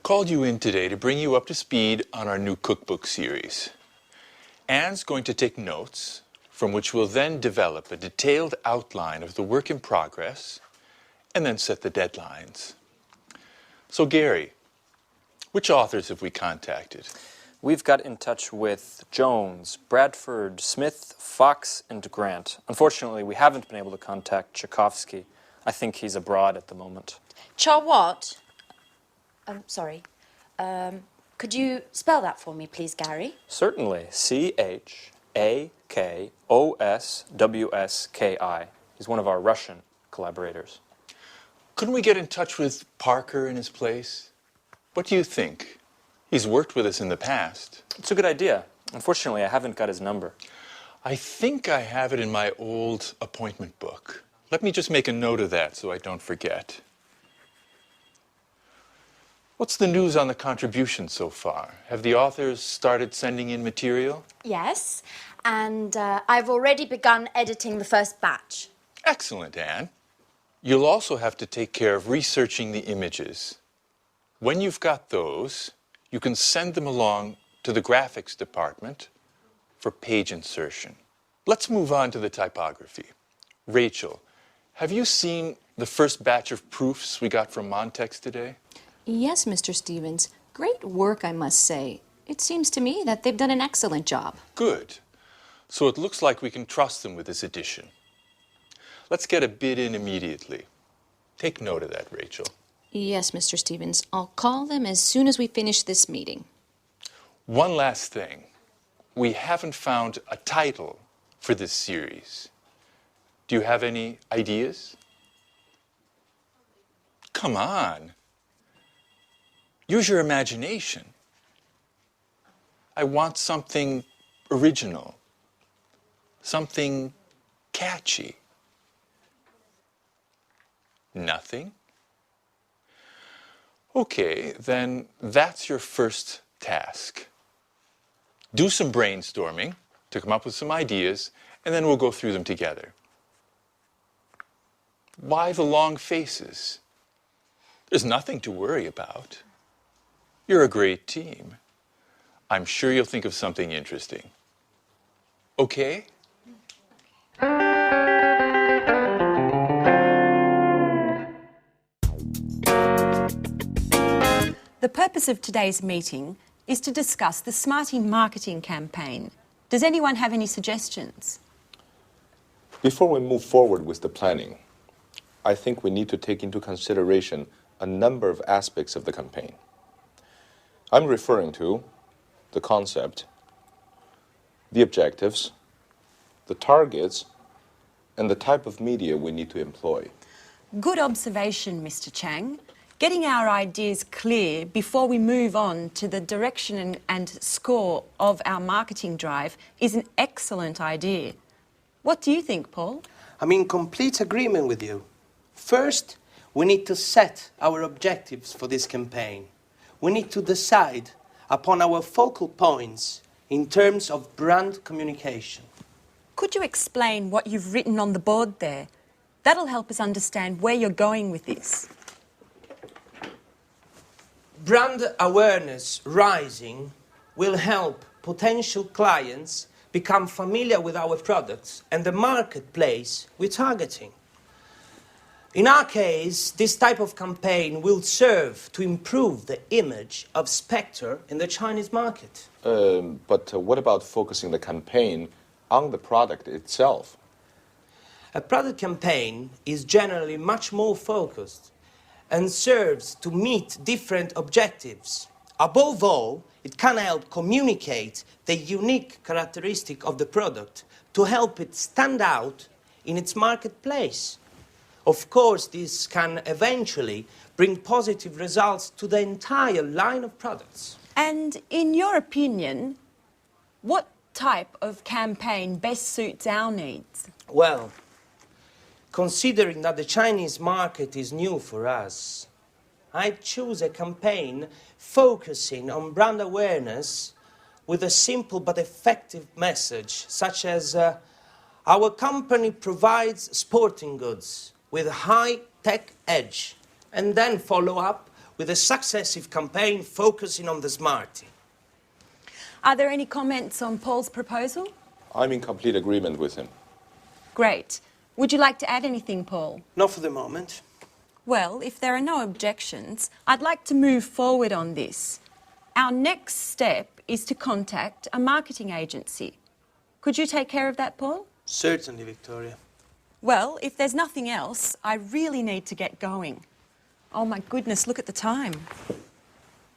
called you in today to bring you up to speed on our new cookbook series. Anne's going to take notes, from which we'll then develop a detailed outline of the work in progress and then set the deadlines. So Gary, which authors have we contacted? We've got in touch with Jones, Bradford, Smith, Fox, and Grant. Unfortunately, we haven't been able to contact Tchaikovsky. I think he's abroad at the moment. What? Sorry. Could you spell that for me, please, Gary? Certainly. Chakoswski. He's one of our Russian collaborators. Couldn't we get in touch with Parker in his place? What do you think? He's worked with us in the past. It's a good idea. Unfortunately, I haven't got his number. I think I have it in my old appointment book. Let me just make a note of that so I don't forget. What's the news on the contributions so far? Have the authors started sending in material? Yes, and I've already begun editing the first batch. Excellent, Anne. You'll also have to take care of researching the images. When you've got those, you can send them along to the graphics department for page insertion. Let's move on to the typography. Rachel, have you seen the first batch of proofs we got from Montex today? Yes, Mr. Stevens. Great work, I must say. It seems to me that they've done an excellent job. Good. So it looks like we can trust them with this edition. Let's get a bid in immediately. Take note of that, Rachel. Yes, Mr. Stevens. I'll call them as soon as we finish this meeting. One last thing. We haven't found a title for this series. Do you have any ideas? Come on. Use your imagination. I want something original, something catchy. Nothing? Okay, then that's your first task. Do some brainstorming to come up with some ideas, and then we'll go through them together. Why the long faces? There's nothing to worry about. You're a great team. I'm sure you'll think of something interesting. Okay? The purpose of today's meeting is to discuss the Smarty marketing campaign. Does anyone have any suggestions? Before we move forward with the planning, I think we need to take into consideration a number of aspects of the campaign. I'm referring to the concept, the objectives, the targets, and the type of media we need to employ. Good observation, Mr. Chang. Getting our ideas clear before we move on to the direction and score of our marketing drive is an excellent idea. What do you think, Paul? I'm in complete agreement with you. First, we need to set our objectives for this campaign. We need to decide upon our focal points in terms of brand communication. Could you explain what you've written on the board there? That'll help us understand where you're going with this. Brand awareness rising will help potential clients become familiar with our products and the marketplace we're targeting. In our case, this type of campaign will serve to improve the image of Spectre in the Chinese market. But what about focusing the campaign on the product itself? A product campaign is generally much more focused and serves to meet different objectives. Above all, it can help communicate the unique characteristic of the product to help it stand out in its marketplace. Of course, this can eventually bring positive results to the entire line of products. And in your opinion, what type of campaign best suits our needs? Well, considering that the Chinese market is new for us, I'd choose a campaign focusing on brand awareness with a simple but effective message, such as our company provides sporting goods with a high-tech edge, and then follow up with a successive campaign focusing on the Smarty. Are there any comments on Paul's proposal? I'm in complete agreement with him. Great. Would you like to add anything, Paul? Not for the moment. Well, if there are no objections, I'd like to move forward on this. Our next step is to contact a marketing agency. Could you take care of that, Paul? Certainly, Victoria. Well, if there's nothing else, I really need to get going. Oh my goodness, look at the time.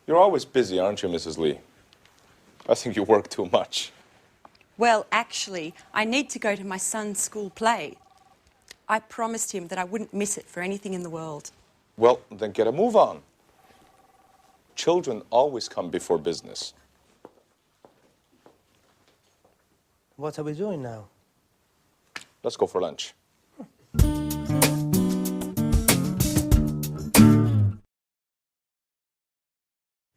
You're always busy, aren't you, Mrs. Lee? I think you work too much. Well, actually, I need to go to my son's school play. I promised him that I wouldn't miss it for anything in the world. Well, then get a move on. Children always come before business. What are we doing now? Let's go for lunch.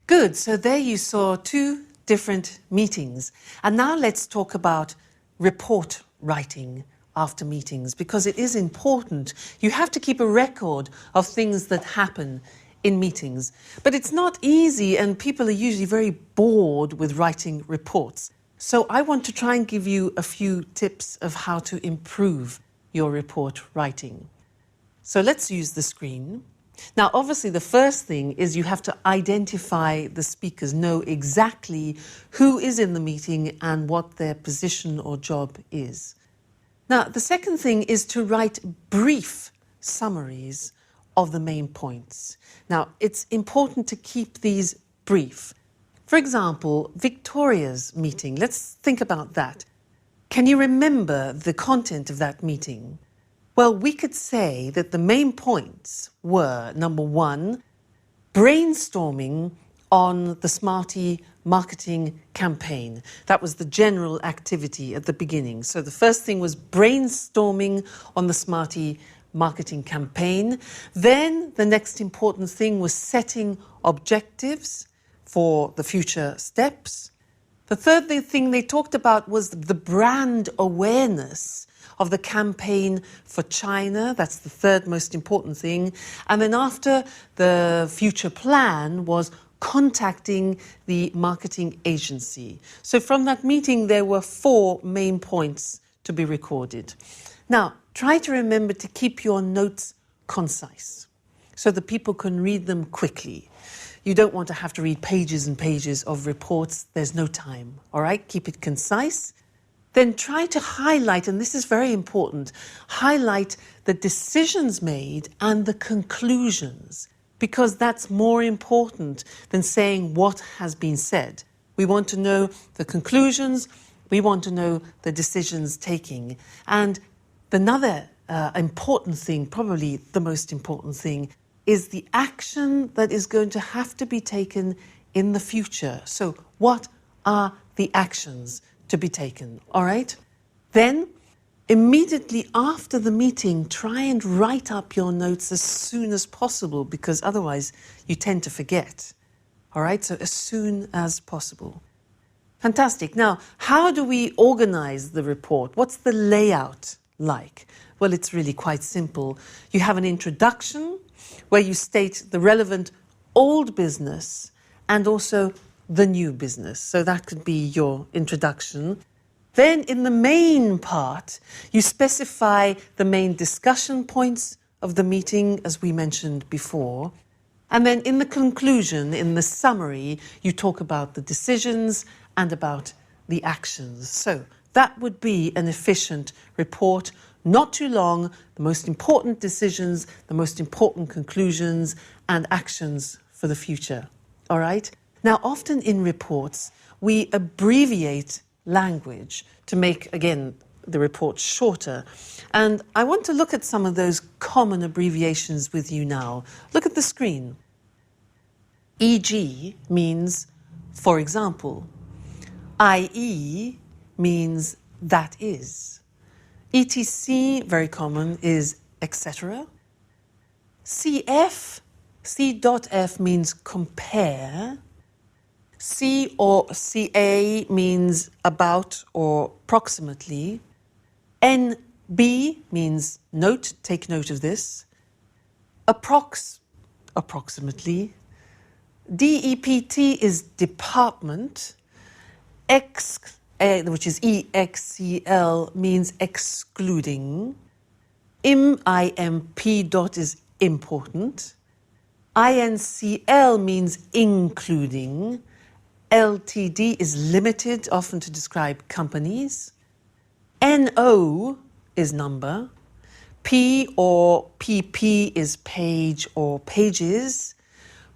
Good, so there you saw two different meetings. And now let's talk about report writing after meetings, because it is important. You have to keep a record of things that happen in meetings. But it's not easy, and people are usually very bored with writing reports. So I want to try and give you a few tips of how to improve your report writing. So let's use the screen. Now, obviously, the first thing is you have to identify the speakers, know exactly who is in the meeting and what their position or job is. Now, the second thing is to write brief summaries of the main points. Now, it's important to keep these brief. For example, Victoria's meeting. Let's think about that. Can you remember the content of that meeting? Well, we could say that the main points were, number one, brainstorming on the Smarty marketing campaign. That was the general activity at the beginning. So the first thing was brainstorming on the Smarty marketing campaign. Then the next important thing was setting objectives for the future steps. The third thing they talked about was the brand awareness of the campaign for China. That's the third most important thing. And then after, the future plan was contacting the marketing agency. So from that meeting, there were 4 main points to be recorded. Now, try to remember to keep your notes concise so that people can read them quickly. You don't want to have to read pages and pages of reports. There's no time, all right? Keep it concise. Then try to highlight, and this is very important, highlight the decisions made and the conclusions, because that's more important than saying what has been said. We want to know the conclusions, we want to know the decisions taking. And another important thing, probably the most important thing, is the action that is going to have to be taken in the future. So what are the actions to be taken, all right? Then, immediately after the meeting, try and write up your notes as soon as possible, because otherwise you tend to forget, all right? So as soon as possible. Fantastic. Now, how do we organize the report? What's the layout like? Well, it's really quite simple. You have an introduction where you state the relevant old business and also the new business. So that could be your introduction. Then in the main part, you specify the main discussion points of the meeting, as we mentioned before. And then in the conclusion, in the summary, you talk about the decisions and about the actions. So that would be an efficient report, not too long, the most important decisions, the most important conclusions and actions for the future. All right? Now, often in reports, we abbreviate language to make, again, the report shorter. And I want to look at some of those common abbreviations with you now. Look at the screen. E.g. means, for example. I.e. means that is. E.t.c., very common, is etc. C.f., C.f means compare. C or CA means about or approximately. NB means note, take note of this. Approximately. DEPT is department. Which is EXCL, means excluding. IMP dot is important. INCL means including. LTD is limited, often to describe companies. NO is number. P or PP is page or pages.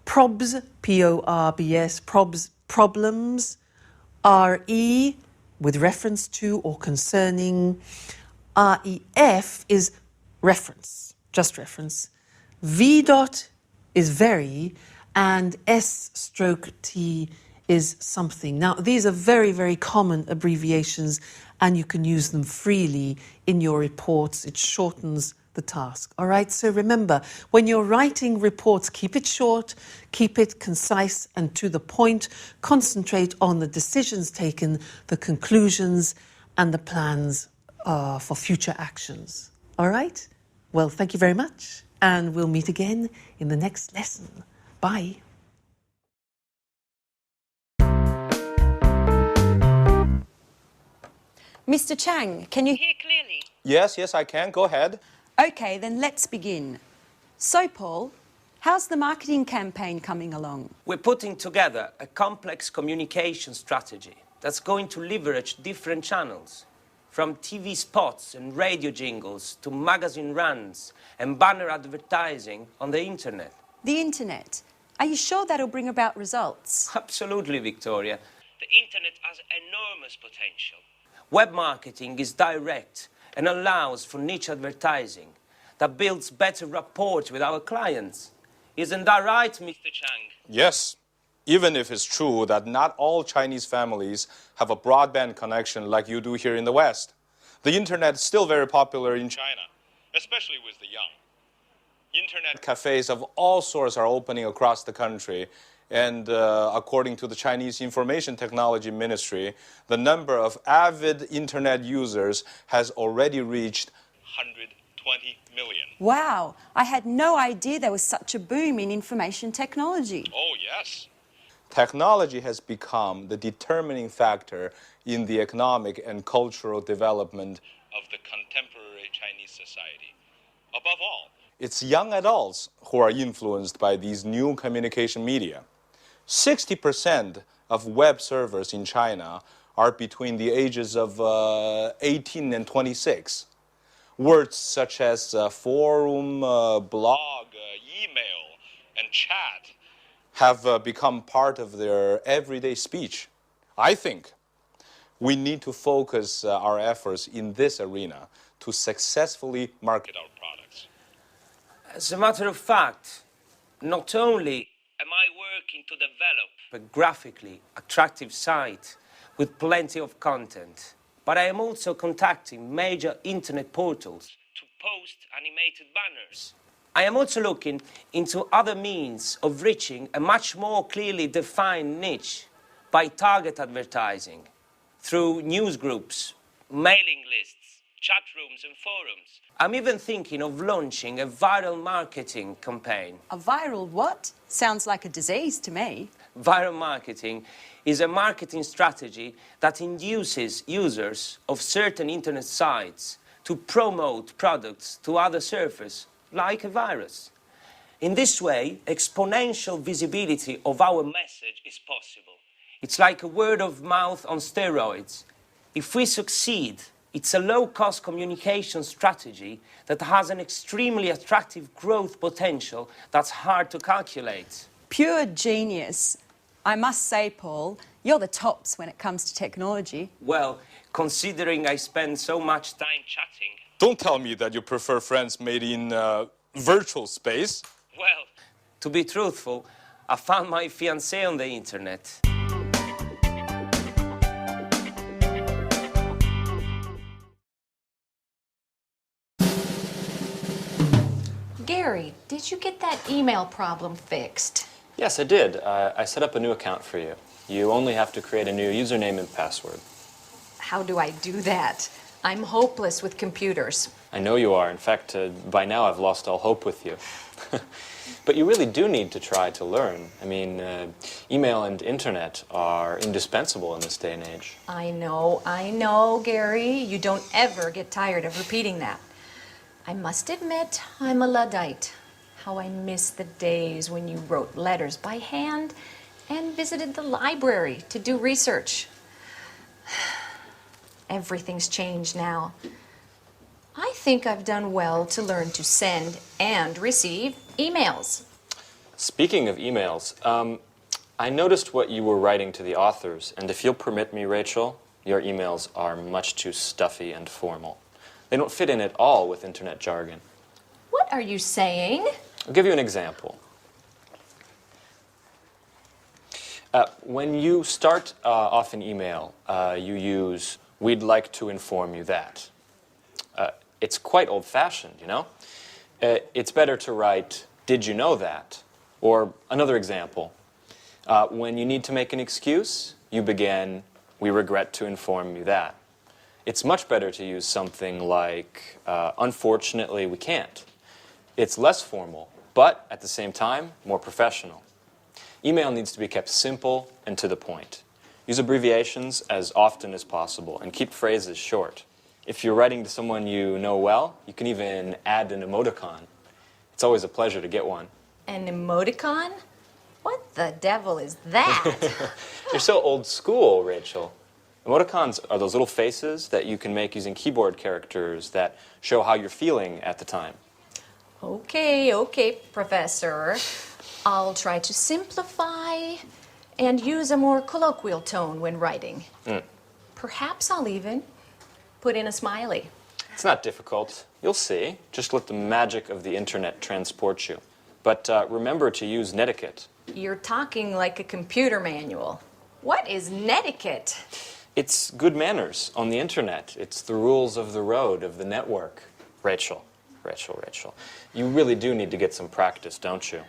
PROBS, PORBS, PROBS, problems. RE, with reference to or concerning. REF is reference, just reference. V dot is very, and S/T is something. Now, these are very, very common abbreviations, and you can use them freely in your reports. It shortens the task. All right, so remember, when you're writing reports, keep it short, keep it concise and to the point. Concentrate on the decisions taken, the conclusions, and the plans for future actions. All right? Well, thank you very much, and we'll meet again in the next lesson. Bye. Mr. Chang, can you hear clearly? Yes, I can. Go ahead. Okay, then let's begin. So, Paul, how's the marketing campaign coming along? We're putting together a complex communication strategy that's going to leverage different channels, from TV spots and radio jingles to magazine runs and banner advertising on the internet. The internet. Are you sure that'll bring about results? Absolutely, Victoria. The internet has enormous potential. Web marketing is direct and allows for niche advertising that builds better rapport with our clients. Isn't that right, Mr. Chang? Yes, even if it's true that not all Chinese families have a broadband connection like you do here in the West. The internet is still very popular in China, especially with the young. Internet cafes of all sorts are opening across the country, and according to the Chinese Information Technology Ministry, the number of avid internet users has already reached 120 million. Wow, I had no idea there was such a boom in information technology. Oh, yes. Technology has become the determining factor in the economic and cultural development of the contemporary Chinese society. Above all, it's young adults who are influenced by these new communication media. 60% of web servers in China are between the ages of 18 and 26. Words such as forum, blog, email, and chat have become part of their everyday speech. I think we need to focus our efforts in this arena to successfully market our products. As a matter of fact, not only am I working to develop a graphically attractive site with plenty of content, but I am also contacting major internet portals to post animated banners. I am also looking into other means of reaching a much more clearly defined niche by target advertising through news groups, mailing lists, chat rooms and forums. I'm even thinking of launching a viral marketing campaign. A viral what? Sounds like a disease to me. Viral marketing is a marketing strategy that induces users of certain internet sites to promote products to other surfers, like a virus. In this way, exponential visibility of our message is possible. It's like a word of mouth on steroids. If we succeed, it's a low-cost communication strategy that has an extremely attractive growth potential that's hard to calculate. Pure genius. I must say, Paul, you're the tops when it comes to technology. Well, considering I spend so much time chatting... Don't tell me that you prefer friends made in virtual space. Well, to be truthful, I found my fiancée on the internet. Gary, did you get that email problem fixed? Yes, I did. I set up a new account for you. You only have to create a new username and password. How do I do that? I'm hopeless with computers. I know you are. In fact, by now I've lost all hope with you. But you really do need to try to learn. I mean, email and internet are indispensable in this day and age. I know, Gary. You don't ever get tired of repeating that. I must admit, I'm a Luddite. How I miss the days when you wrote letters by hand and visited the library to do research. Everything's changed now. I think I've done well to learn to send and receive emails. Speaking of emails, I noticed what you were writing to the authors, and if you'll permit me, Rachel, your emails are much too stuffy and formal. They don't fit in at all with internet jargon. What are you saying? I'll give you an example. When you start off an email, you use, "We'd like to inform you that." It's quite old-fashioned, you know? It's better to write, "Did you know that?" Or another example. When you need to make an excuse, you begin, "We regret to inform you that." It's much better to use something like, "Unfortunately, we can't." It's less formal, but at the same time, more professional. Email needs to be kept simple and to the point. Use abbreviations as often as possible and keep phrases short. If you're writing to someone you know well, you can even add an emoticon. It's always a pleasure to get one. An emoticon? What the devil is that? You're so old school, Rachel. Emoticons are those little faces that you can make using keyboard characters that show how you're feeling at the time. Okay, Professor. I'll try to simplify and use a more colloquial tone when writing. Perhaps I'll even put in a smiley. It's not difficult. You'll see. Just let the magic of the internet transport you. But remember to use netiquette. You're talking like a computer manual. What is netiquette? It's good manners on the internet. It's the rules of the road, of the network. Rachel. You really do need to get some practice, don't you?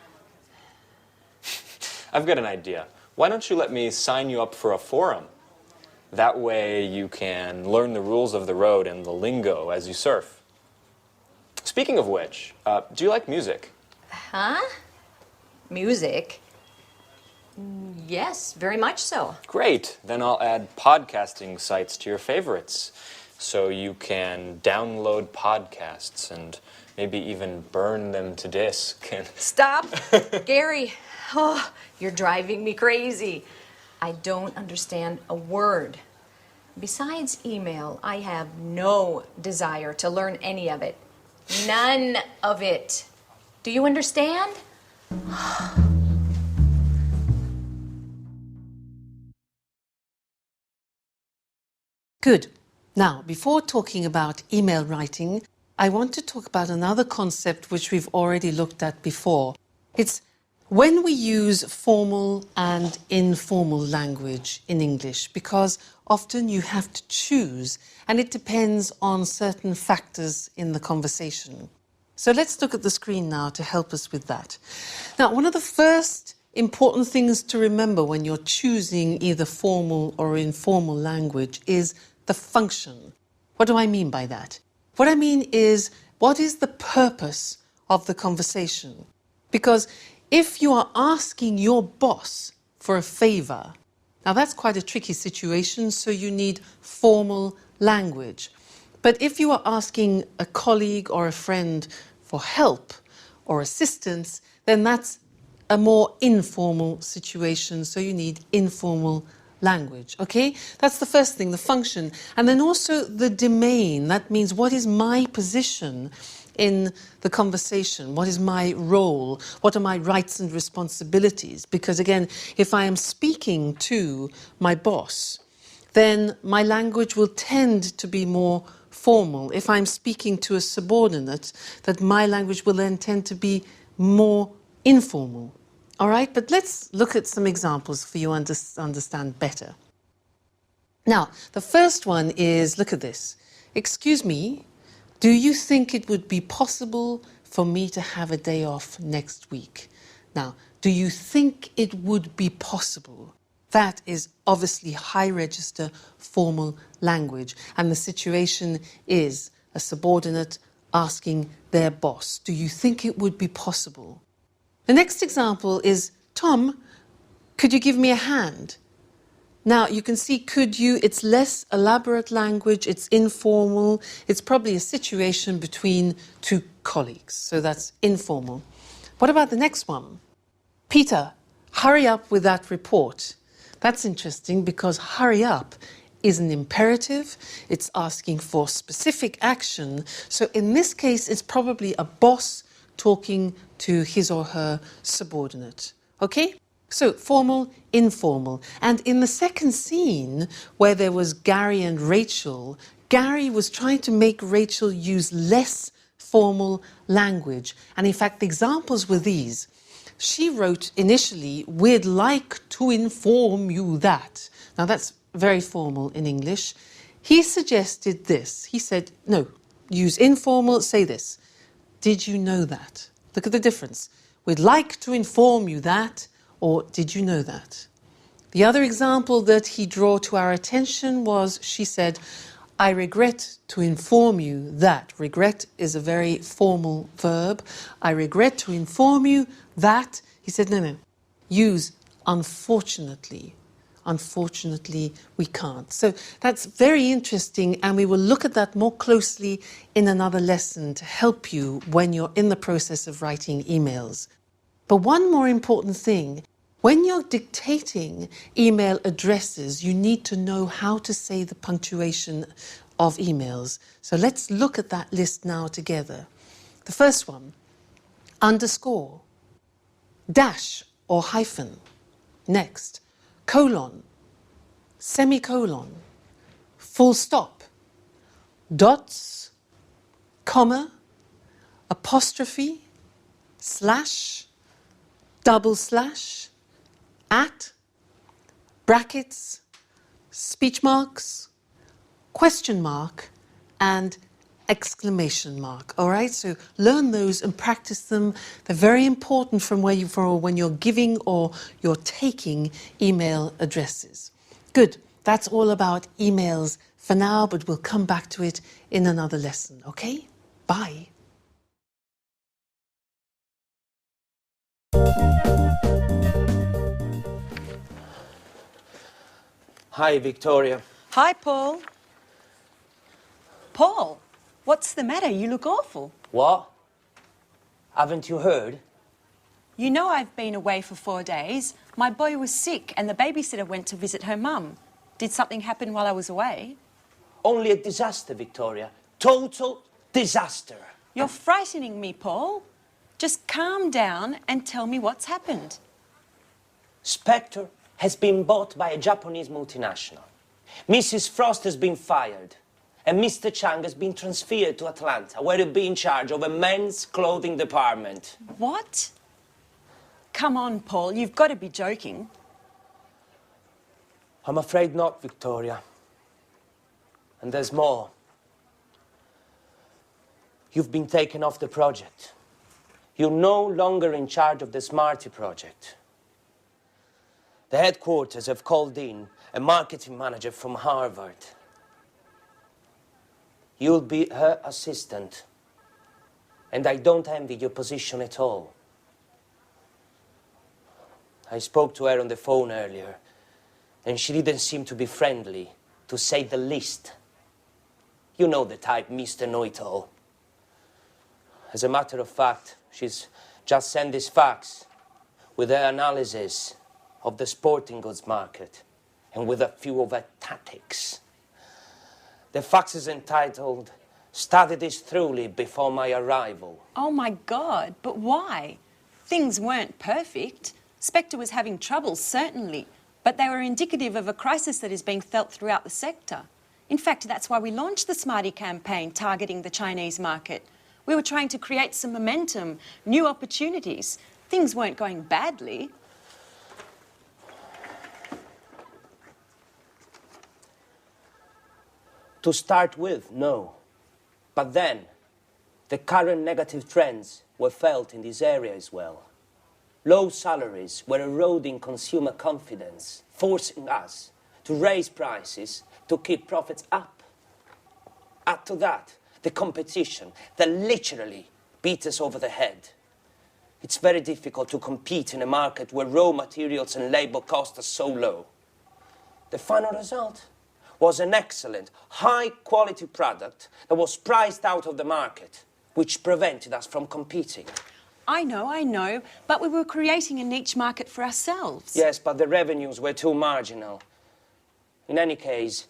I've got an idea. Why don't you let me sign you up for a forum? That way you can learn the rules of the road and the lingo as you surf. Speaking of which, do you like music? Huh? Music? Yes, very much so. Great. Then I'll add podcasting sites to your favorites. So you can download podcasts and maybe even burn them to disk. Stop, Gary. Oh, you're driving me crazy. I don't understand a word. Besides email, I have no desire to learn any of it. None of it. Do you understand? Good. Now, before talking about email writing, I want to talk about another concept which we've already looked at before. It's when we use formal and informal language in English, because often you have to choose, and it depends on certain factors in the conversation. So let's look at the screen now to help us with that. Now, one of the first important things to remember when you're choosing either formal or informal language is the function. What do I mean by that? What I mean is, what is the purpose of the conversation? Because if you are asking your boss for a favor, now that's quite a tricky situation, so you need formal language. But if you are asking a colleague or a friend for help or assistance, then that's a more informal situation, so you need informal language, okay? That's the first thing, the function. And then also the domain. That means, what is my position in the conversation? What is my role? What are my rights and responsibilities? Because again, if I am speaking to my boss, then my language will tend to be more formal. If I'm speaking to a subordinate, that my language will then tend to be more informal. All right, but let's look at some examples for you to understand better. Now, the first one is, look at this. Excuse me, do you think it would be possible for me to have a day off next week? Now, do you think it would be possible? That is obviously high register formal language. And the situation is a subordinate asking their boss. Do you think it would be possible? The next example is, Tom, could you give me a hand? Now, you can see could you, it's less elaborate language, it's informal, it's probably a situation between two colleagues, so that's informal. What about the next one? Peter, hurry up with that report. That's interesting because hurry up is an imperative, it's asking for specific action, so in this case it's probably a boss talking to his or her subordinate. Okay? So, formal, informal. And in the second scene, where there was Gary and Rachel, Gary was trying to make Rachel use less formal language. And in fact, the examples were these. She wrote initially, we'd like to inform you that. Now, that's very formal in English. He suggested this. He said, no, use informal, say this. Did you know that? Look at the difference. We'd like to inform you that. Or did you know that? The other example that he drew to our attention was, she said, I regret to inform you that. Regret is a very formal verb. I regret to inform you that. He said, no, use unfortunately. Unfortunately, we can't. So that's very interesting, and we will look at that more closely in another lesson to help you when you're in the process of writing emails. But one more important thing, when you're dictating email addresses, you need to know how to say the punctuation of emails. So let's look at that list now together. The first one, underscore, dash or hyphen. Next, colon, semicolon, full stop, dots, comma, apostrophe, slash, double slash, at, brackets, speech marks, question mark, and exclamation mark. All right, so learn those and practice them. They're very important from when you're giving or you're taking email addresses. Good, that's all about emails for now, but we'll come back to it in another lesson, okay? Bye. Hi, Victoria. Hi, Paul. Paul, what's the matter? You look awful. What? Haven't you heard? You know I've been away for 4 days. My boy was sick and the babysitter went to visit her mum. Did something happen while I was away? Only a disaster, Victoria. Total disaster. You're frightening me, Paul. Just calm down and tell me what's happened. Spectre has been bought by a Japanese multinational. Mrs. Frost has been fired. And Mr. Chang has been transferred to Atlanta, where he'll be in charge of a men's clothing department. What? Come on, Paul, you've got to be joking. I'm afraid not, Victoria. And there's more. You've been taken off the project. You're no longer in charge of the Smarty project. The headquarters have called in a marketing manager from Harvard. You'll be her assistant. And I don't envy your position at all. I spoke to her on the phone earlier, and she didn't seem to be friendly, to say the least. You know the type, Mr. Know-it-all. As a matter of fact, she's just sent this fax with her analysis of the sporting goods market and with a few of her tactics. The fax is entitled, "Study this thoroughly before my arrival." Oh my God, but why? Things weren't perfect. Spectre was having trouble, certainly, but they were indicative of a crisis that is being felt throughout the sector. In fact, that's why we launched the Smarty campaign targeting the Chinese market. We were trying to create some momentum, new opportunities. Things weren't going badly. To start with, no. But then, the current negative trends were felt in this area as well. Low salaries were eroding consumer confidence, forcing us to raise prices to keep profits up. Add to that, the competition that literally beats us over the head. It's very difficult to compete in a market where raw materials and labor costs are so low. The final result was an excellent, high-quality product that was priced out of the market, which prevented us from competing. I know, but we were creating a niche market for ourselves. Yes, but the revenues were too marginal. In any case,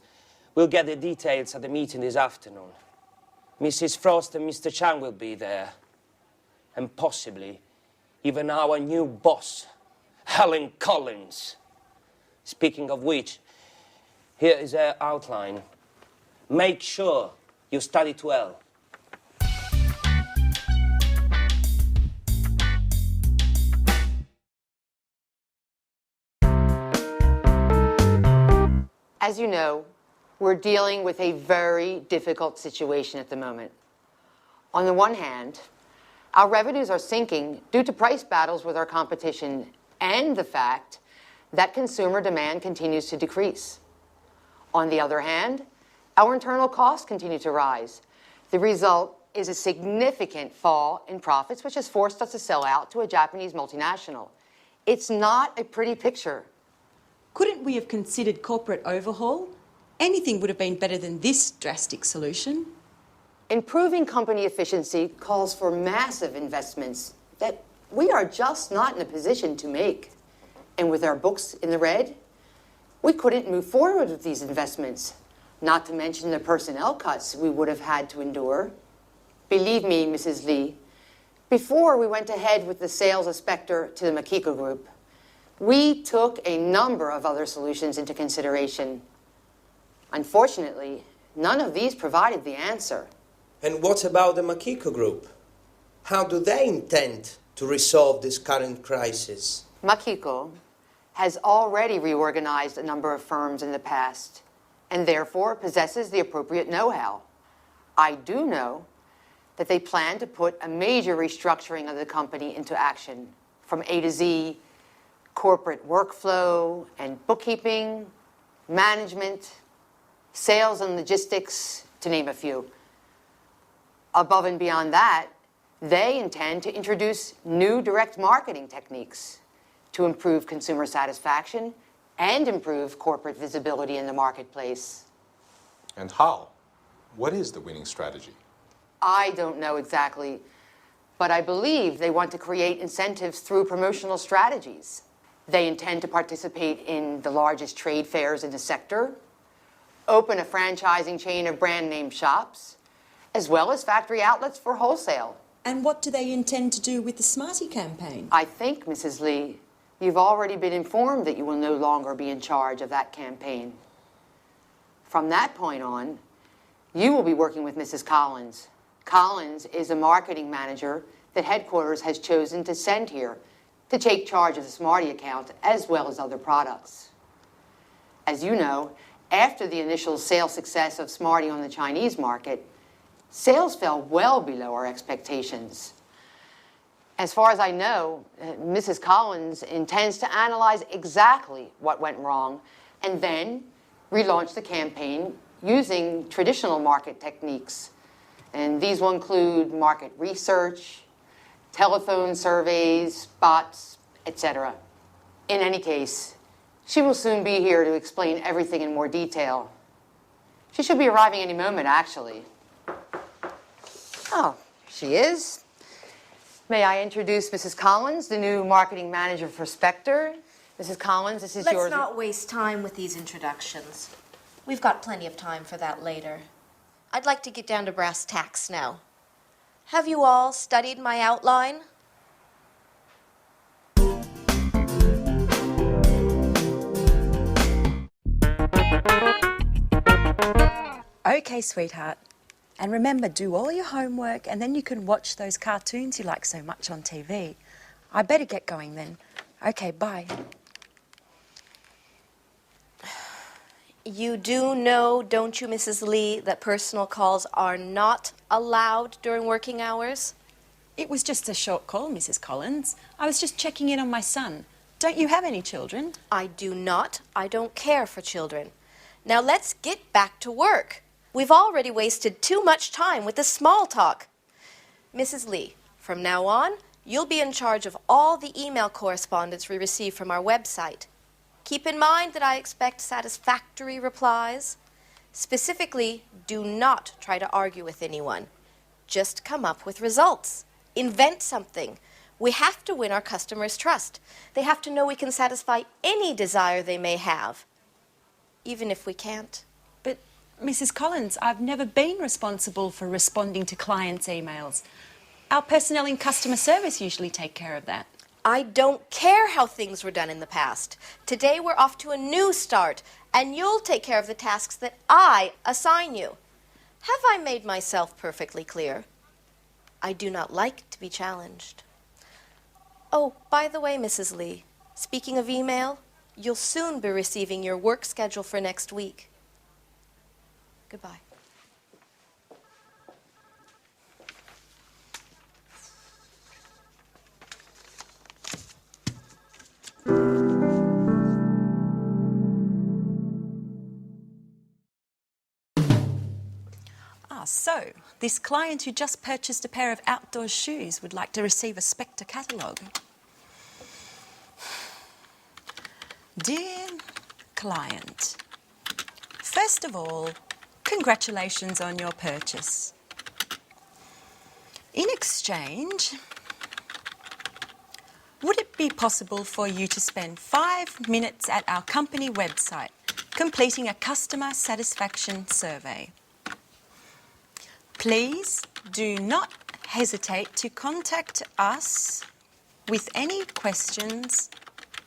we'll get the details at the meeting this afternoon. Mrs. Frost and Mr. Chang will be there. And possibly even our new boss, Helen Collins. Speaking of which, here is her outline. Make sure you study it well. As you know, we're dealing with a very difficult situation at the moment. On the one hand, our revenues are sinking due to price battles with our competition and the fact that consumer demand continues to decrease. On the other hand, our internal costs continue to rise. The result is a significant fall in profits, which has forced us to sell out to a Japanese multinational. It's not a pretty picture. Couldn't we have considered corporate overhaul? Anything would have been better than this drastic solution. Improving company efficiency calls for massive investments that we are just not in a position to make. And with our books in the red, we couldn't move forward with these investments, not to mention the personnel cuts we would have had to endure. Believe me, Mrs. Lee, before we went ahead with the sales of Spectre to the Makiko Group, we took a number of other solutions into consideration. Unfortunately, none of these provided the answer. And what about the Makiko Group? How do they intend to resolve this current crisis? Makiko has already reorganized a number of firms in the past and therefore possesses the appropriate know-how. I do know that they plan to put a major restructuring of the company into action, from A to Z, corporate workflow and bookkeeping, management, sales and logistics, to name a few. Above and beyond that, they intend to introduce new direct marketing techniques to improve consumer satisfaction and improve corporate visibility in the marketplace. And how? What is the winning strategy? I don't know exactly, but I believe they want to create incentives through promotional strategies. They intend to participate in the largest trade fairs in the sector, open a franchising chain of brand name shops, as well as factory outlets for wholesale. And what do they intend to do with the Smarty campaign? I think, Mrs. Lee, you've already been informed that you will no longer be in charge of that campaign. From that point on, you will be working with Mrs. Collins. Collins is a marketing manager that headquarters has chosen to send here to take charge of the Smarty account as well as other products. As you know, after the initial sales success of Smarty on the Chinese market, sales fell well below our expectations. As far as I know, Mrs. Collins intends to analyze exactly what went wrong and then relaunch the campaign using traditional market techniques. And these will include market research, telephone surveys, bots, etc. In any case, she will soon be here to explain everything in more detail. She should be arriving any moment, actually. Oh, she is. May I introduce Mrs. Collins, the new marketing manager for Spectre? Mrs. Collins, this is yours. Let's not waste time with these introductions. We've got plenty of time for that later. I'd like to get down to brass tacks now. Have you all studied my outline? Okay, sweetheart. And remember, do all your homework and then you can watch those cartoons you like so much on TV. I better get going then. Okay, bye. You do know, don't you, Mrs. Lee, that personal calls are not allowed during working hours? It was just a short call, Mrs. Collins. I was just checking in on my son. Don't you have any children? I do not. I don't care for children. Now let's get back to work. We've already wasted too much time with the small talk. Mrs. Lee, from now on, you'll be in charge of all the email correspondence we receive from our website. Keep in mind that I expect satisfactory replies. Specifically, do not try to argue with anyone. Just come up with results. Invent something. We have to win our customers' trust. They have to know we can satisfy any desire they may have, even if we can't. But, Mrs. Collins, I've never been responsible for responding to clients' emails. Our personnel in customer service usually take care of that. I don't care how things were done in the past. Today we're off to a new start, and you'll take care of the tasks that I assign you. Have I made myself perfectly clear? I do not like to be challenged. Oh, by the way, Mrs. Lee, speaking of email, you'll soon be receiving your work schedule for next week. Goodbye. So, this client who just purchased a pair of outdoor shoes would like to receive a Spectre catalogue. Dear client, first of all, congratulations on your purchase. In exchange, would it be possible for you to spend 5 minutes at our company website completing a customer satisfaction survey? Please do not hesitate to contact us with any questions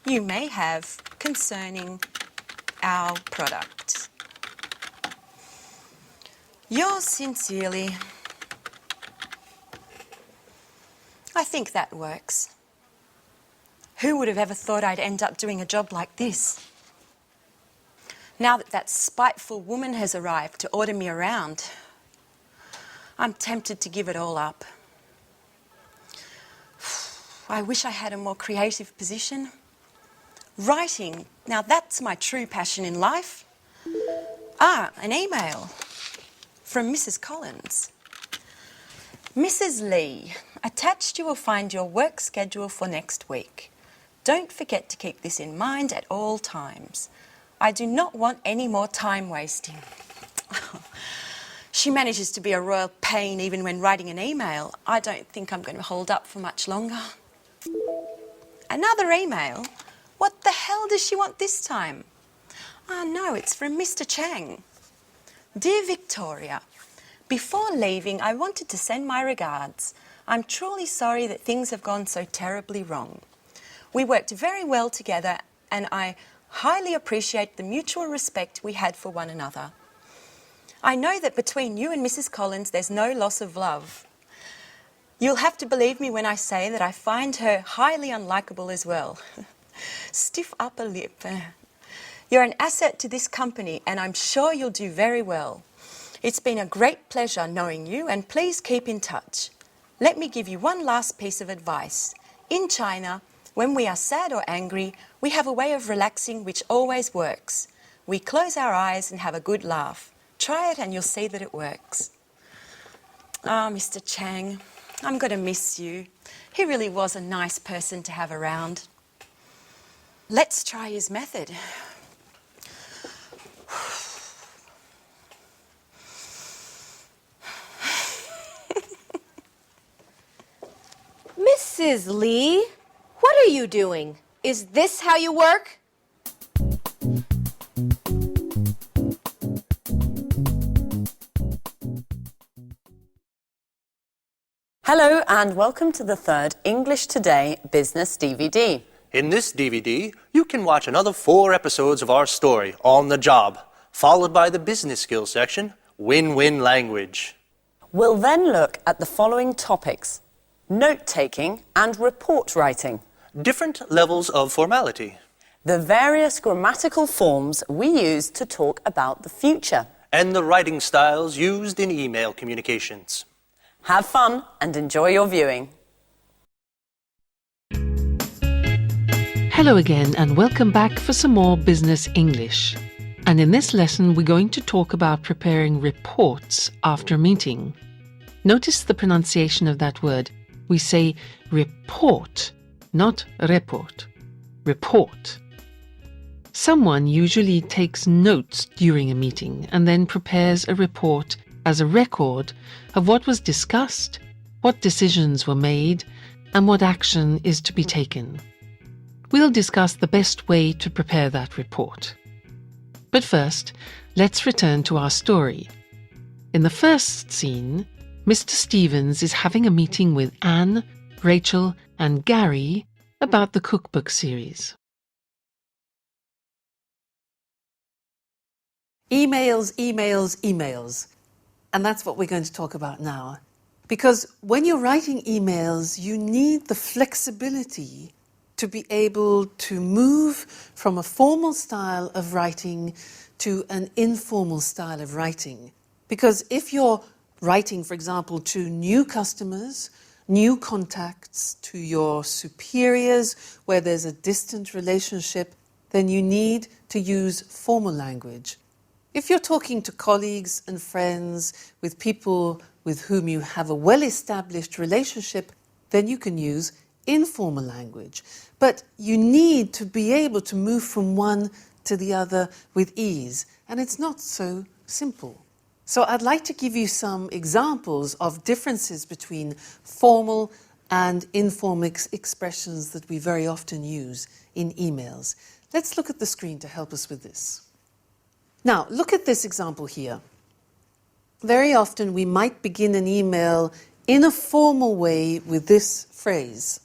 you may have concerning our product. Yours sincerely. I think that works. Who would have ever thought I'd end up doing a job like this? Now that that spiteful woman has arrived to order me around, I'm tempted to give it all up. I wish I had a more creative position. Writing, now that's my true passion in life. An email from Mrs. Collins. Mrs. Lee, attached you will find your work schedule for next week. Don't forget to keep this in mind at all times. I do not want any more time wasting. She manages to be a royal pain even when writing an email. I don't think I'm going to hold up for much longer. Another email? What the hell does she want this time? No, it's from Mr. Chang. Dear Victoria, before leaving, I wanted to send my regards. I'm truly sorry that things have gone so terribly wrong. We worked very well together, and I highly appreciate the mutual respect we had for one another. I know that between you and Mrs. Collins there's no loss of love. You'll have to believe me when I say that I find her highly unlikable as well. Stiff upper lip. You're an asset to this company and I'm sure you'll do very well. It's been a great pleasure knowing you and please keep in touch. Let me give you one last piece of advice. In China, when we are sad or angry, we have a way of relaxing which always works. We close our eyes and have a good laugh. Try it and you'll see that it works. Mr. Chang, I'm going to miss you. He really was a nice person to have around. Let's try his method. Mrs. Lee, what are you doing? Is this how you work? Hello and welcome to the third English Today Business DVD. In this DVD, you can watch another 4 episodes of our story, On the Job, followed by the business skills section, Win-Win Language. We'll then look at the following topics: note-taking and report writing, Different levels of formality, the various grammatical forms we use to talk about the future, and the writing styles used in email communications. Have fun and enjoy your viewing. Hello again and welcome back for some more Business English. And in this lesson, we're going to talk about preparing reports after a meeting. Notice the pronunciation of that word. We say report, not report. Report. Someone usually takes notes during a meeting and then prepares a report as a record of what was discussed, what decisions were made, and what action is to be taken. We'll discuss the best way to prepare that report. But first, let's return to our story. In the first scene, Mr. Stevens is having a meeting with Anne, Rachel, and Gary about the cookbook series. Emails, emails, emails. And that's what we're going to talk about now. Because when you're writing emails, you need the flexibility to be able to move from a formal style of writing to an informal style of writing. Because if you're writing, for example, to new customers, new contacts, to your superiors, where there's a distant relationship, then you need to use formal language. If you're talking to colleagues and friends, with people with whom you have a well-established relationship, then you can use informal language. But you need to be able to move from one to the other with ease, and it's not so simple. So I'd like to give you some examples of differences between formal and informal expressions that we very often use in emails. Let's look at the screen to help us with this. Now, look at this example here. Very often we might begin an email in a formal way with this phrase.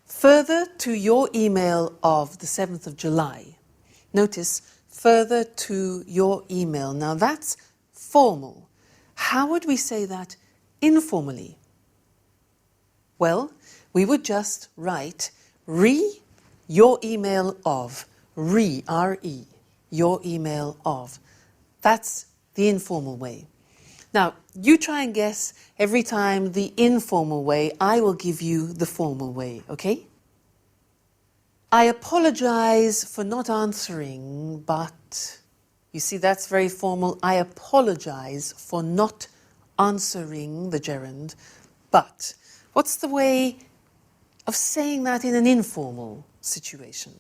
Further to your email of the 7th of July. Notice, further to your email. Now that's formal. How would we say that informally? Well, we would just write your email of. R-E. Your email of. That's the informal way. Now, you try and guess every time the informal way. I will give you the formal way, okay? I apologize for not answering, but... You see, that's very formal. I apologize for not answering the gerund, but... What's the way of saying that in an informal situation?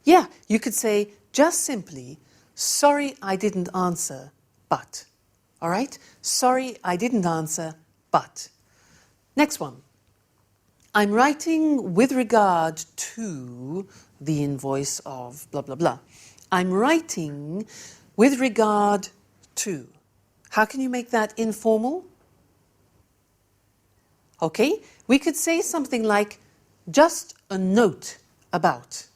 Yeah, you could say just simply, sorry I didn't answer, but. All right? Sorry I didn't answer, but. Next one. I'm writing with regard to the invoice of blah, blah, blah. I'm writing with regard to. How can you make that informal? Okay, we could say something like just a note about.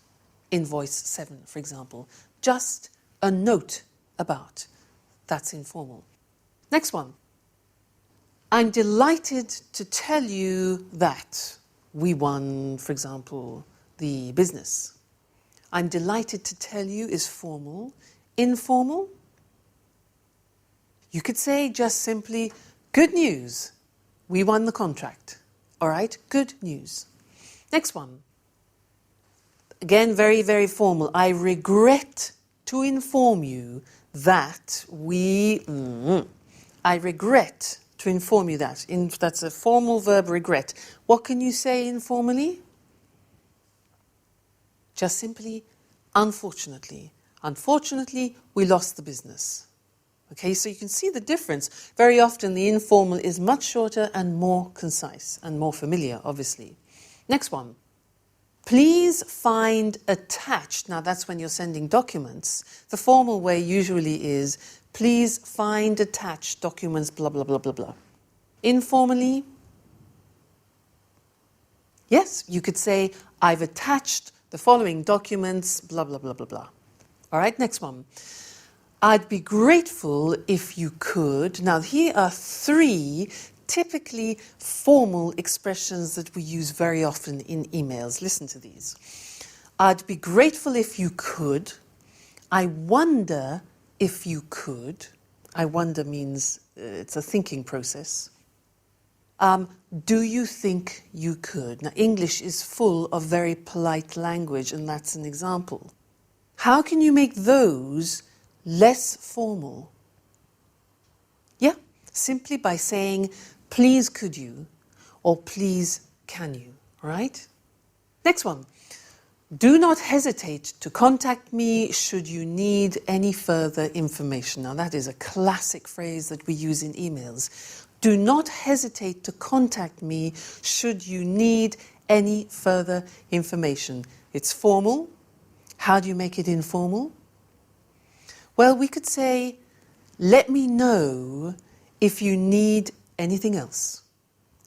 Invoice 7, for example. Just a note about. That's informal. Next one. I'm delighted to tell you that we won, for example, the business. I'm delighted to tell you is formal. Informal. You could say just simply, good news. We won the contract. All right? Good news. Next one. Again, very, very formal. I regret to inform you that we... I regret to inform you that. That's a formal verb, regret. What can you say informally? Just simply, unfortunately. Unfortunately, we lost the business. Okay, so you can see the difference. Very often the informal is much shorter and more concise and more familiar, obviously. Next one. Please find attached. Now that's when you're sending documents. The formal way usually is, please find attached documents, blah, blah, blah, blah, blah. Informally, yes, you could say, I've attached the following documents, blah, blah, blah, blah, blah. All right, next one. I'd be grateful if you could. Now here are 3 typically formal expressions that we use very often in emails. Listen to these. I'd be grateful if you could. I wonder if you could. I wonder means it's a thinking process. Do you think you could? Now, English is full of very polite language, and that's an example. How can you make those less formal? Yeah, simply by saying, please could you, or please can you, right? Next one. Do not hesitate to contact me should you need any further information. Now that is a classic phrase that we use in emails. Do not hesitate to contact me should you need any further information. It's formal. How do you make it informal? Well, we could say, let me know if you need anything else.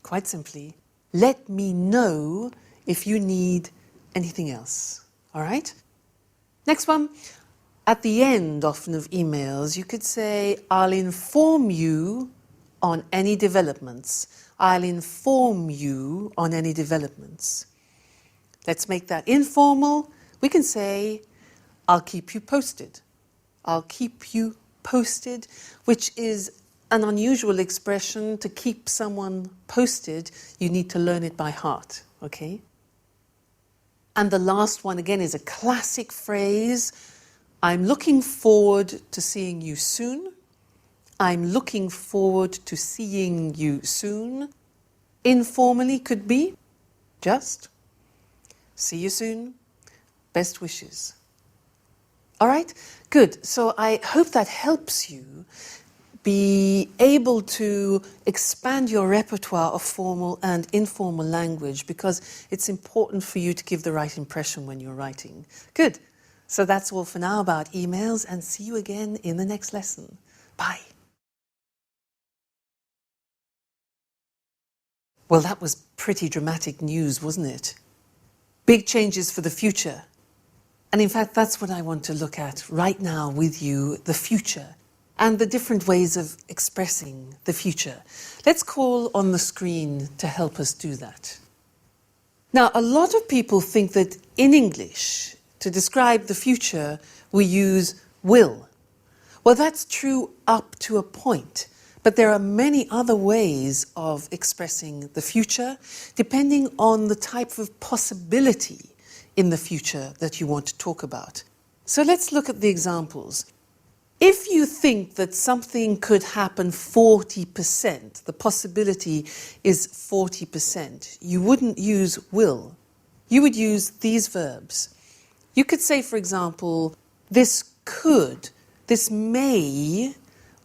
Quite simply, let me know if you need anything else. All right? Next one. At the end, often, of emails, you could say, I'll inform you on any developments. I'll inform you on any developments. Let's make that informal. We can say, I'll keep you posted. I'll keep you posted, which is an unusual expression. To keep someone posted, you need to learn it by heart, okay? And the last one, again, is a classic phrase. I'm looking forward to seeing you soon. I'm looking forward to seeing you soon. Informally could be just, see you soon, best wishes. All right? Good. So I hope that helps you be able to expand your repertoire of formal and informal language, because it's important for you to give the right impression when you're writing. Good. So that's all for now about emails, and see you again in the next lesson. Bye. Well, that was pretty dramatic news, wasn't it? Big changes for the future. And in fact, that's what I want to look at right now with you, the future, and the different ways of expressing the future. Let's call on the screen to help us do that. Now, a lot of people think that in English, to describe the future, we use will. Well, that's true up to a point, but there are many other ways of expressing the future, depending on the type of possibility in the future that you want to talk about. So let's look at the examples. If you think that something could happen 40%, the possibility is 40%, you wouldn't use will. You would use these verbs. You could say, for example, this could, this may,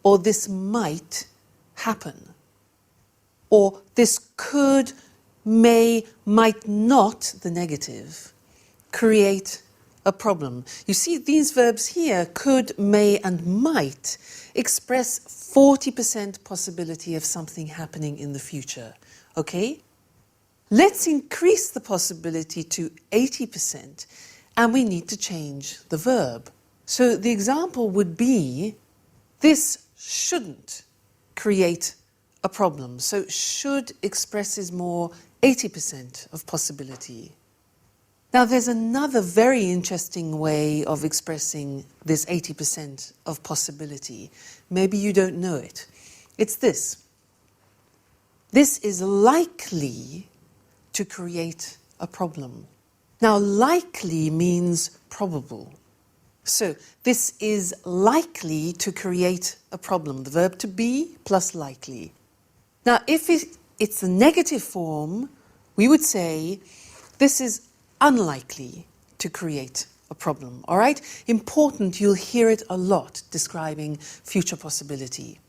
or this might happen. Or this could, may, might not, the negative, create a problem. You see, these verbs here, could, may, and might, express 40% possibility of something happening in the future. Okay? Let's increase the possibility to 80%, and we need to change the verb. So the example would be, this shouldn't create a problem. So should expresses more 80% of possibility. Now, there's another very interesting way of expressing this 80% of possibility. Maybe you don't know it. It's this. This is likely to create a problem. Now, likely means probable. So, this is likely to create a problem. The verb to be plus likely. Now, if it's the negative form, we would say this is unlikely to create a problem. All right? Important, you'll hear it a lot describing future possibility.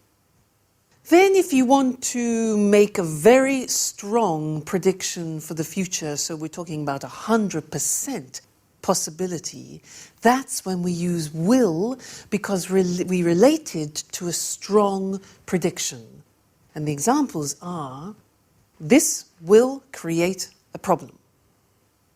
Then if you want to make a very strong prediction for the future, so we're talking about 100% possibility, that's when we use will, because we relate it to a strong prediction. And the examples are, this will create a problem.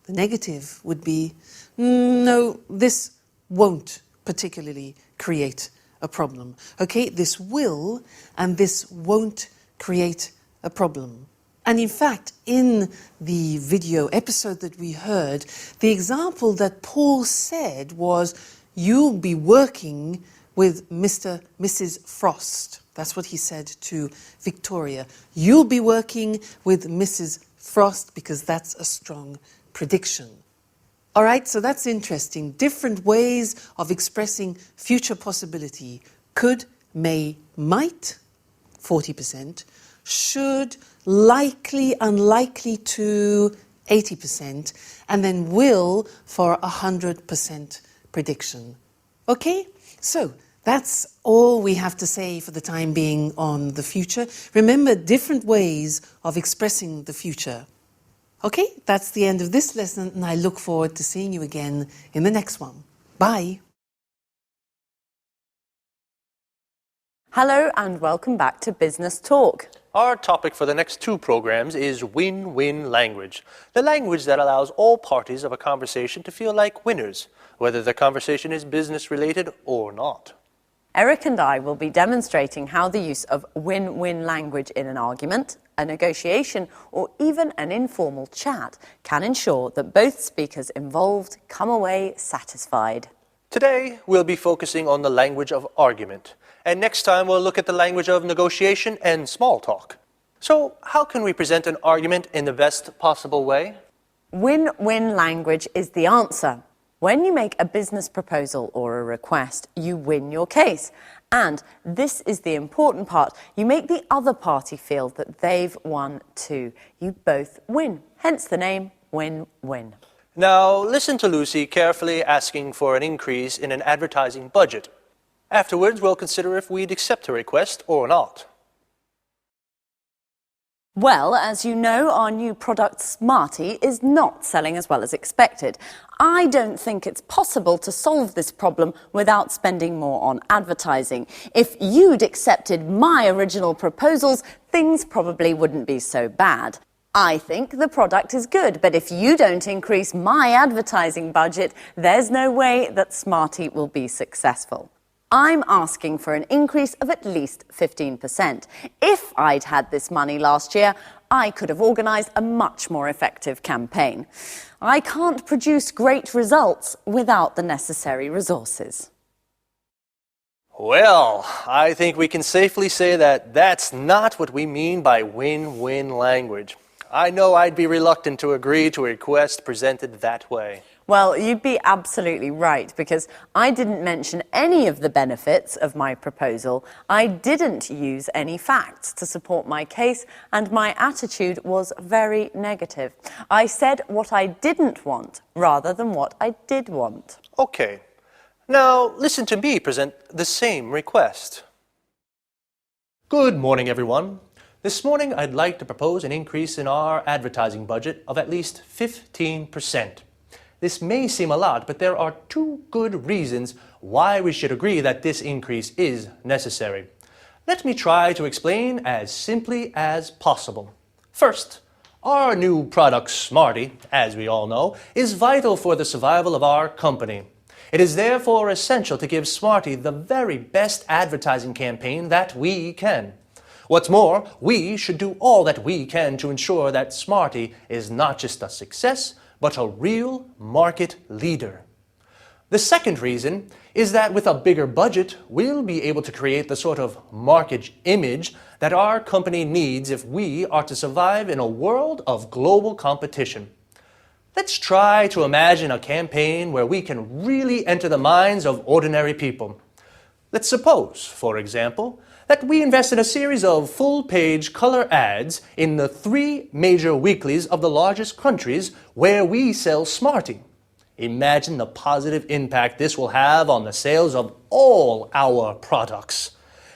The negative would be, no, this won't particularly create a problem. Okay, this will and this won't create a problem. And in fact, in the video episode that we heard, the example that Paul said was, you'll be working with Mrs. Frost. That's what he said to Victoria. You'll be working with Mrs. Frost, because that's a strong prediction. All right, so that's interesting. Different ways of expressing future possibility. Could, may, might, 40%. Should, likely, unlikely to, 80%. And then will for 100% prediction. Okay, so that's all we have to say for the time being on the future. Remember, different ways of expressing the future. Okay, that's the end of this lesson, and I look forward to seeing you again in the next one. Bye. Hello and welcome back to Business Talk. Our topic for the next 2 programs is win-win language, the language that allows all parties of a conversation to feel like winners, whether the conversation is business-related or not. Eric and I will be demonstrating how the use of win-win language in an argument, a negotiation, or even an informal chat can ensure that both speakers involved come away satisfied. Today, we'll be focusing on the language of argument, and next time we'll look at the language of negotiation and small talk. So, how can we present an argument in the best possible way? Win-win language is the answer. When you make a business proposal or a request, you win your case. And this is the important part. You make the other party feel that they've won too. You both win. Hence the name win-win. Now, listen to Lucy carefully asking for an increase in an advertising budget. Afterwards, we'll consider if we'd accept her request or not. Well, as you know, our new product Smarty is not selling as well as expected. I don't think it's possible to solve this problem without spending more on advertising. If you'd accepted my original proposals, things probably wouldn't be so bad. I think the product is good, but if you don't increase my advertising budget, there's no way that Smarty will be successful. I'm asking for an increase of at least 15%. If I'd had this money last year, I could have organised a much more effective campaign. I can't produce great results without the necessary resources. Well, I think we can safely say that that's not what we mean by win-win language. I know I'd be reluctant to agree to a request presented that way. Well, you'd be absolutely right, because I didn't mention any of the benefits of my proposal. I didn't use any facts to support my case, and my attitude was very negative. I said what I didn't want rather than what I did want. Okay. Now, listen to me present the same request. Good morning, everyone. This morning, I'd like to propose an increase in our advertising budget of at least 15%. This may seem a lot, but there are 2 good reasons why we should agree that this increase is necessary. Let me try to explain as simply as possible. First, our new product Smarty, as we all know, is vital for the survival of our company. It is therefore essential to give Smarty the very best advertising campaign that we can. What's more, we should do all that we can to ensure that Smarty is not just a success, but a real market leader. The second reason is that with a bigger budget, we'll be able to create the sort of market image that our company needs if we are to survive in a world of global competition. Let's try to imagine a campaign where we can really enter the minds of ordinary people. Let's suppose, for example, that we invest in a series of full-page color ads in the 3 major weeklies of the largest countries where we sell Smarty. Imagine the positive impact this will have on the sales of all our products.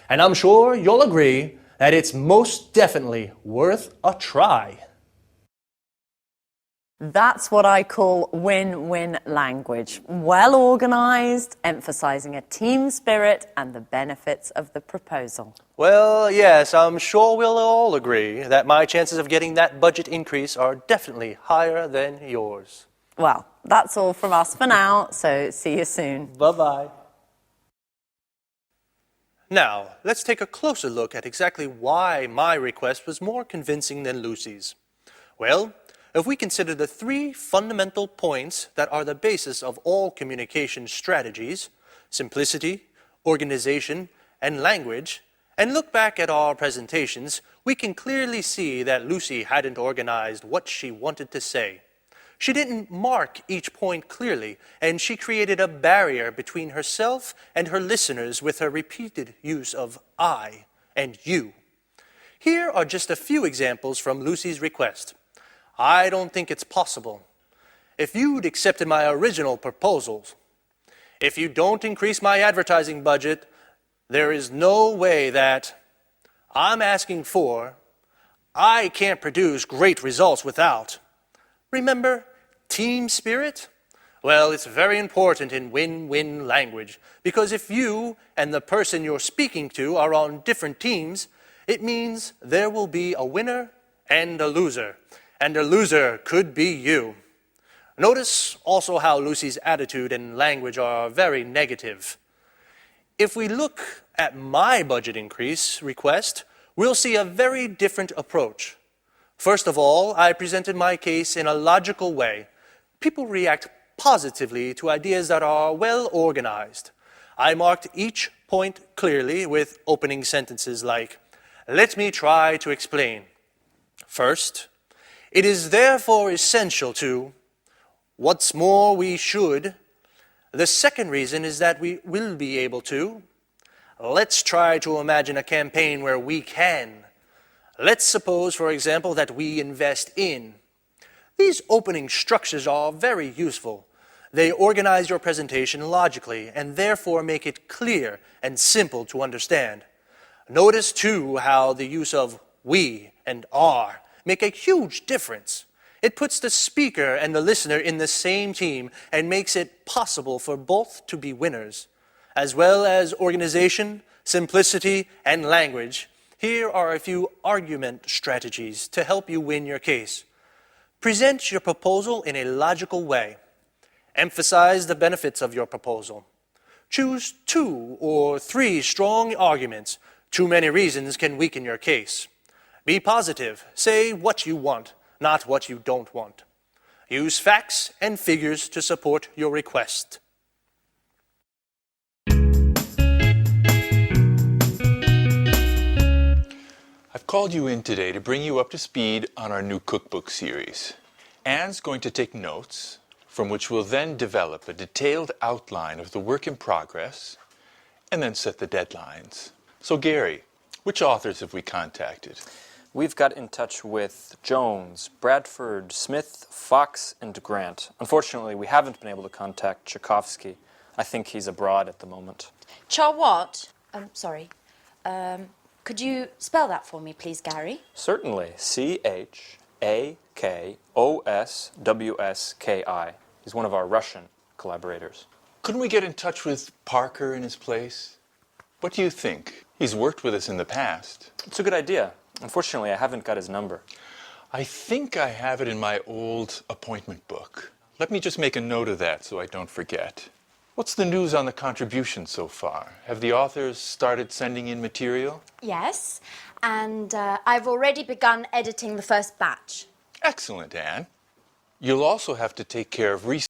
And I'm sure you'll agree that it's most definitely worth a try. That's what I call win-win language. Well organised, emphasising a team spirit and the benefits of the proposal. Well, yes, I'm sure we'll all agree that my chances of getting that budget increase are definitely higher than yours. Well, that's all from us for now, so see you soon. Bye-bye. Now, let's take a closer look at exactly why my request was more convincing than Lucy's. Well, if we consider the 3 fundamental points that are the basis of all communication strategies, simplicity, organization, and language, and look back at our presentations, we can clearly see that Lucy hadn't organized what she wanted to say. She didn't mark each point clearly, and she created a barrier between herself and her listeners with her repeated use of I and you. Here are just a few examples from Lucy's request. I don't think it's possible. If you'd accepted my original proposals, if you don't increase my advertising budget, there is no way that I'm asking for, I can't produce great results without. Remember team spirit? Well, it's very important in win-win language, because if you and the person you're speaking to are on different teams, it means there will be a winner and a loser could be you. Notice also how Lucy's attitude and language are very negative. If we look at my budget increase request, we'll see a very different approach. First of all, I presented my case in a logical way. People react positively to ideas that are well organized. I marked each point clearly with opening sentences like, "Let me try to explain. First, it is therefore essential to, what's more, we should. The second reason is that we will be able to. Let's try to imagine a campaign where we can. Let's suppose, for example, that we invest in." These opening structures are very useful. They organize your presentation logically and therefore make it clear and simple to understand. Notice, too, how the use of we and are make a huge difference. It puts the speaker and the listener in the same team and makes it possible for both to be winners. As well as organization, simplicity, and language, here are a few argument strategies to help you win your case. Present your proposal in a logical way. Emphasize the benefits of your proposal. Choose 2 or 3 strong arguments. Too many reasons can weaken your case. Be positive. Say what you want, not what you don't want. Use facts and figures to support your request. I've called you in today to bring you up to speed on our new cookbook series. Anne's going to take notes, from which we'll then develop a detailed outline of the work in progress, and then set the deadlines. So Gary, which authors have we contacted? We've got in touch with Jones, Bradford, Smith, Fox, and Grant. Unfortunately, we haven't been able to contact Tchaikovsky. I think he's abroad at the moment. What? Sorry. Could you spell that for me, please, Gary? Certainly. Chakosswski. He's one of our Russian collaborators. Couldn't we get in touch with Parker in his place? What do you think? He's worked with us in the past. It's a good idea. Unfortunately, I haven't got his number. I think I have it in my old appointment book. Let me just make a note of that so I don't forget. What's the news on the contributions so far? Have the authors started sending in material? Yes, and I've already begun editing the first batch. Excellent, Anne. You'll also have to take care of research.